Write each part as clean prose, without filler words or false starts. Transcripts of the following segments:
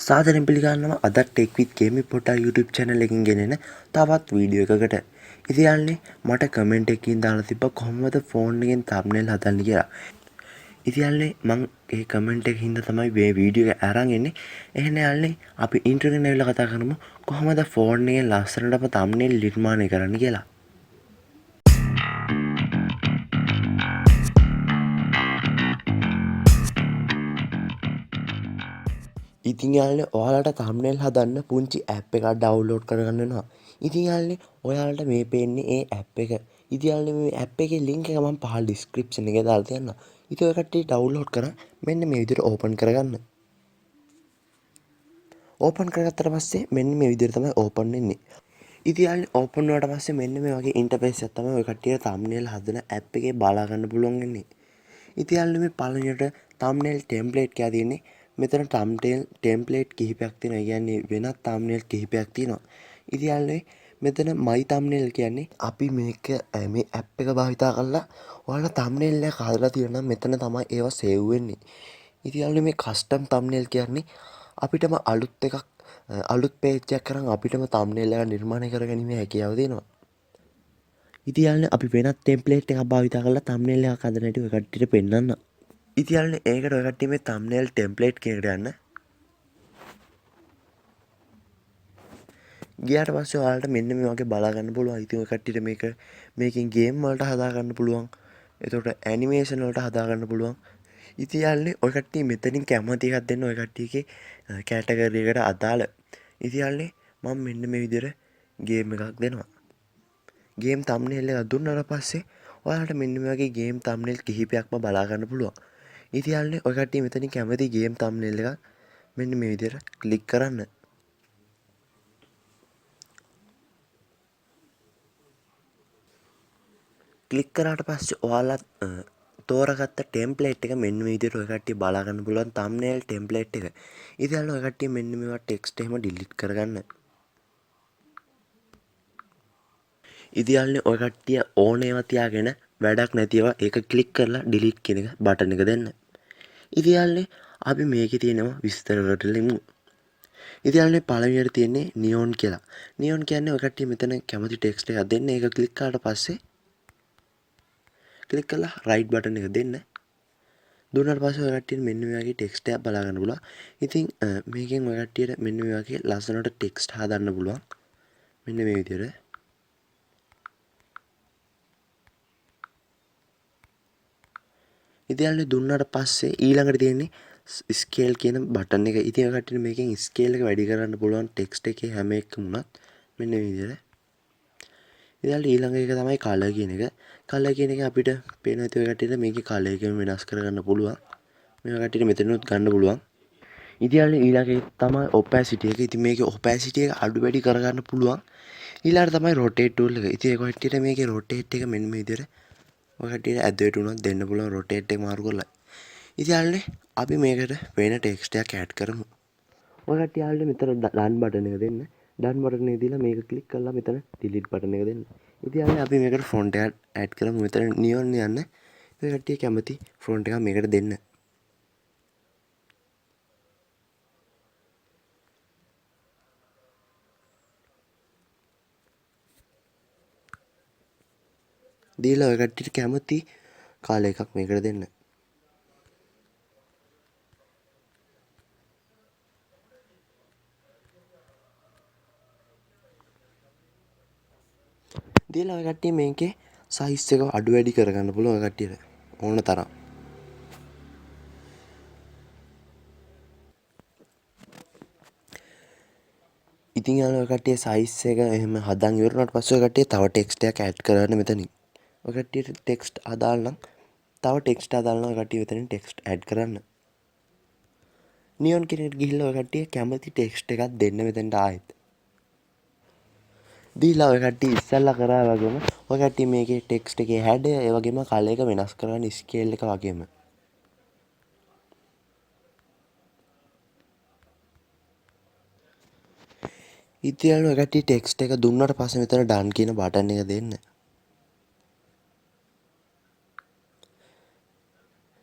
සාදරයෙන් පිළිගන්නවා අදත් ටෙක් විත් GamePod YouTube channel එකකින් ගෙනෙන තවත් වීඩියෝ එකකට. ඉතින් යාළුවනේ මට කමෙන්ට් එකකින් දාලා තිබ්බා කොහොමද ෆෝන් එකෙන් thumbnail හදන්නේ කියලා. ඉතින් යාළුවනේ මම ඒ කමෙන්ට් එකකින් හින්දා තමයි මේ වීඩියෝ එක අරන් එන්නේ. එහෙනම් යාළුවනේ අපි ඉන්ට්‍රෝ එකෙන් ඇවිල්ලා කතා කරමු කොහොමද ෆෝන් එකෙන් ලස්සනටම thumbnail නිර්මාණය කරන්න කියලා. ඉතින් යාළුවනේ ඔයාලට thumbnail හදන්න පුංචි app එකක් download කරගන්න වෙනවා. ඉතින් යාළුවනේ ඔයාලට මේ පේන්නේ ඒ app එක. ඉතින් යාළුවනේ මේ app එකේ link එක මම පහළ description එකේ දාලා තියන්නම්. ඉතින් ඔය කට්ටිය download කරන් මෙන්න මේ විදිහට open කරගන්න. open කරගත්තට පස්සේ මෙන්න මේ විදිහට තමයි open වෙන්නේ. ඉතින් යාළුවනේ open වුණාට පස්සේ මෙන්න මේ වගේ interface එකක් තමයි ඔය කට්ටියට thumbnail හදන app එකේ බලා ගන්න පුළුවන් වෙන්නේ. ඉතින් යාළුවනේ මේ පළවෙනියට thumbnail template කියලා තියෙන්නේ. මෙතන thumbnail template කිහිපයක් තියෙනවා. ඒ කියන්නේ වෙනත් thumbnail කිහිපයක් තියෙනවා. ඉතින් යාළුවනේ මෙතන my thumbnail කියන්නේ අපි මේක මේ app එක භාවිතා කරලා ඔයාලා thumbnail එක හදලා තියෙනවා නම් මෙතන තමයි ඒවා save වෙන්නේ. ඉතින් යාළුවනේ මේ custom thumbnail කියන්නේ අපිටම අලුත් page එකක් කරන් අපිටම thumbnail එක නිර්මාණය කරගැනීමේ හැකියාව තියෙනවා. ඉතින් යාළුවනේ අපි වෙනත් template එකක් භාවිතා කරලා thumbnail එකක් හදන හැටි ඔය කට්ටියට පෙන්නන්න. ඉතින් යාළුවනේ ඒකට ඔය කට්ටිය මේ thumbnail template කියන එකට යන්න. ගියාට පස්සේ ඔයාලට මෙන්න මේ වගේ බලා ගන්න පුළුවන්. ඉතින් ඔය කට්ටියට මේකෙන් ගේම් වලට හදා ගන්න පුළුවන්. එතකොට ඇනිමේෂන් වලට හදා ගන්න පුළුවන්. ඉතින් යාළුවනේ ඔය කට්ටිය මෙතනින් කැමති එකක් දෙන්න ඔය කට්ටියගේ කැටගරි එකට අදාළ. ඉතින් යාළුවනේ මම මෙන්න මේ විදිහට ගේම් එකක් දෙනවා. ගේම් thumbnail එක දුන්නාට පස්සේ ඔයාලට මෙන්න මේ වගේ ගේම් thumbnail කිහිපයක්ම බලා ගන්න පුළුවන්. ඉතින් යාළුවනේ ඔය කට්ටිය මෙතනින් කැමති ගේම් thumbnail එකක් මෙන්න මේ විදිහට ක්ලික් කරන්න. ක්ලික් කරාට පස්සේ ඔයාලා තෝරගත්ත ටෙම්ප්ලේට් එක මෙන්න මේ විදිහට ඔය කට්ටිය බලා ගන්න පුළුවන් thumbnail template එක. ඉතින් යාළුවනේ ඔය කට්ටිය මෙන්න මේවා ටෙක්ස්ට් එහෙම ඩිලීට් කරගන්න. ඉතින් යාළුවනේ ඔය කට්ටිය ඕන ඒවා තියාගෙන වැඩක් නැති ඒවා ඒක ක්ලික් කරලා ඩිලීට් කියන එක බටන් එක දෙන්න. ඉතින් යාළුවනේ අපි මේකේ තියෙනවා විස්තර වලට ලෙමු. ඉතින් යාළුවනේ පළවෙනියට තියෙන්නේ නියොන් කියලා. නියොන් කියන්නේ ඔය කට්ටිය මෙතන කැමති ටෙක්ස්ට් එකක් දෙන්න. ඒක ක්ලික් කරාට පස්සේ ක්ලික් කරලා රයිට් බටන් එක දෙන්න. දුන්නාට පස්සේ ඔය කට්ටියට මෙන්න මේ වගේ ටෙක්ස්ට් එකක් බලා ගන්න පුළුවන්. ඉතින් මේකෙන් ඔය කට්ටියට මෙන්න මේ වගේ ලස්සනට ටෙක්ස්ට් හදන්න පුළුවන්. මෙන්න මේ විදිහට. ඉතින් යාළුවනේ දුන්නාට පස්සේ ඊළඟට තියෙන්නේ ස්කේල් කියන බටන් එක. ඉතින් ඔය කට්ටියට මේකෙන් ස්කේල් එක වැඩි කරන්න පුළුවන් ටෙක්ස්ට් එකේ හැම එකම උනත් මෙන්න මේ විදිහට. ඉතින් ඊළඟ එක තමයි කලර් කියන එක. කලර් කියන එක අපිට පේනවා ඉතින් ඔය කට්ටියට මේකේ කලර් එක වෙනස් කරගන්න පුළුවන්. මේ කට්ටියට මෙතනොත් ගන්න පුළුවන්. ඉතින් ඊළඟ එක තමයි opacity එක. ඉතින් මේකේ opacity එක අඩු වැඩි කරගන්න පුළුවන්. ඊළඟට තමයි rotate tool එක. ඉතින් ඔය කට්ටියට මේකේ rotate එක මෙන්න මේ විදිහට ඔය කට්ටියට ඇදෙට උනත් දෙන්න පුළුවන් rotate එක මාරු කරලා. ඉතින් අපි මේකට වෙන ටෙක්ස්ට් එකක් ඇඩ් කරමු. ඔය කට්ටිය මෙතන done බටන් එක දෙන්න. done බටන් එක දීලා මේක ක්ලික් කරලා මෙතන delete බටන් එක දෙන්න. ඉතින් අපි මේකට ෆොන්ට් එකක් ඇඩ් කරමු. මෙතන නියොන් යන්න. ඔය කට්ටිය කැමති ෆොන්ට් එකක් මේකට දෙන්න. දීලා ඔය කට්ටියට කැමති කාල එකක් මේකට දෙන්න. දීලා ඔය කට්ටිය මේකේ සයිස් එක අඩු වැඩි කරගන්න පුළුවන් ඔය කට්ටියට ඕන තරම්. ඉතින් ඔය කට්ටිය සයිස් එක එහෙම හදන් ඉවරනට පස්සේ ඔය කට්ටිය තව ටෙක්ස්ට් එකක් ඇඩ් කරගන්න මෙතනින්. ඔය කට්ටියට ටෙක්ස්ට් අදාළ නම් තව ටෙක්ස්ට් අදාළ නම් ඔය කට්ටිය මෙතනින් ටෙක්ස්ට් ඇඩ් කරන්න. නියොන් කෙනෙක්ට ගිහිල්ලා ඔය කට්ටිය කැමති ටෙක්ස්ට් එකක් දෙන්න මෙතනට ආයෙත්. දීලා ඔය කට්ටිය ඉස්සෙල්ලා කරා වගේම ඔය කට්ටිය මේකේ ටෙක්ස්ට් එකේ හැඩය ඒ වගේම කලර් එක වෙනස් කරගන්න ස්කේල් එක වගේම. ඉතින් ඔය කට්ටිය ටෙක්ස්ට් එක දුන්නාට පස්සේ මෙතන done කියන බටන් එක දෙන්න.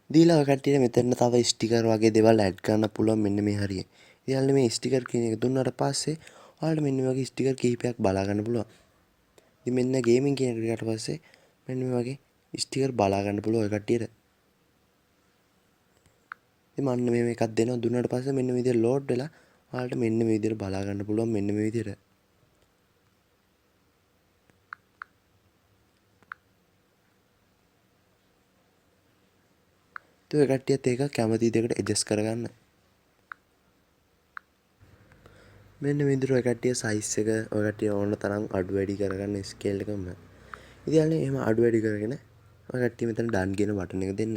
දීලා ඔය කට්ටියට මෙතන තව ස්ටිකර් වගේ දේවල් ඇඩ් කරන්න පුළුවන් මෙන්න මේ හරිය. ඉතින් මේ ස්ටිකර් කියන එක දුන්නාට පස්සේ ඔයාලට මෙන්න මේ වගේ ස්ටිකර් කිහිපයක් බලා ගන්න පුළුවන්. ඉතින් මෙන්න ගේමින් කියන එකට ගියාට පස්සේ මෙන්න මේ වගේ ස්ටිකර් බලා ගන්න පුළුවන් ඔය කට්ටියට. ඉතින් මන්න මේ එකක් දෙනවා දුන්නාට පස්සේ මෙන්න මේ විදිහට ලෝඩ් වෙලා ඔයාලට මෙන්න මේ විදිහට බලා ගන්න පුළුවන් මෙන්න මේ විදිහට. ඔය කට්ටියත් ඒක කැමති විදිහකට ඇඩ්ජස්ට් කරගන්න. මෙන්න මේ විදිහට ඔය කට්ටිය සයිස් එක ඔය කට්ටිය ඕන තරම් අඩු වැඩි කරගන්න ස්කේල් එකම. ඉතින් එහෙම අඩු වැඩි කරගෙන ඔය කට්ටිය මෙතන ඩන් කියන බටන් එක දෙන්න.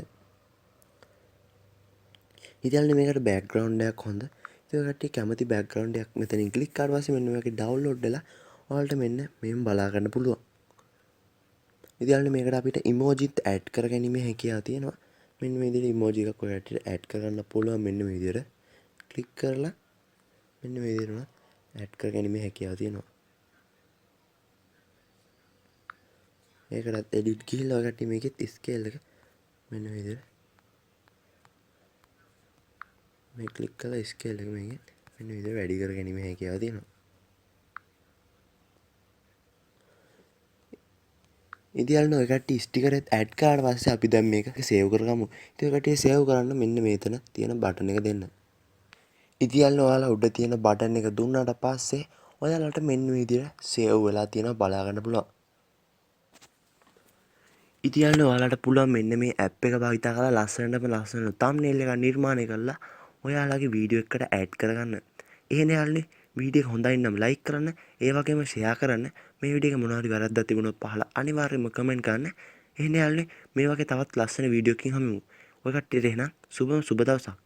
ඉතින් මේකට බෑග්ග්‍රවුන්ඩ් එකක් හොඳ. ඉතින් ඔය කට්ටිය කැමති බෑග්ග්‍රවුන්ඩ් එකක් මෙතනින් ක්ලික් කරලා පස්සේ මෙන්න මේකේ ඩවුන්ලෝඩ් වෙලා ඔයාලට මෙන්න මෙහෙම බලා ගන්න පුළුවන්. ඉතින් මේකට අපිට ඉමෝජිත් ඇඩ් කරගැනීමේ හැකියාව තියෙනවා. මෙන්න මේ විදිහට ඉමෝජි එකක් ඔය කට්ටියට ඇඩ් කරගන්න පුළුවන් මෙන්න මේ විදිහට. ක්ලික් කරලා මෙන්න මේ විදිහට ඇඩ් කරගැනීමේ හැකියාව තියෙනවා. ඒකටත් එඩිට් ගිහිල්ලා ඔය කට්ටිය මේකෙත් ස්කේල් එක මෙන්න මේ විදිහට මේ ක්ලික් කරලා ස්කේල් එක මේකෙන් මෙන්න මේ විදිහට වැඩි කරගැනීමේ හැකියාව තියෙනවා. ඉතින් ඔය කට්ටිය ස්ටිකරෙත් ඇඩ් කරාට පස්සේ අපි දැන් මේක සේව් කරගමු. ඉතින් ඔය කට්ටිය සේව් කරන්න මෙන්න මේතන තියෙන බටන් එක දෙන්න. ඉතින් ඔයාලා උඩ තියෙන බටන් එක දුන්නාට පස්සේ ඔයාලට මෙන්න මේ විදිහට සේව් වෙලා තියෙනවා බලා ගන්න පුළුවන්. ඉතින් ඔයාලට පුළුවන් මෙන්න මේ ඇප් එක භාවිතා කරලා ලස්සන තම්බ්නේල් එකක් නිර්මාණය කරලා ඔයාලගේ වීඩියෝ එකකට ඇඩ් කරගන්න. එහෙනම් යාළුවනේ වීඩියෝ එක හොඳයි නම් ලයික් කරන්න, ඒ වගේම ෂෙයා කරන්න. මේ වීඩියෝ එක මොනවා හරි වැරද්දක් තිබුණොත් පහළ අනිවාර්යයෙන්ම කමෙන්ට් කරන්න. එහෙනම් යාළුවනේ මේ වගේ තවත් ලස්සන වීඩියෝ එකකින් හමුවෙමු. ඔය කට්ටියට එහෙනම් සුබ දවසක්.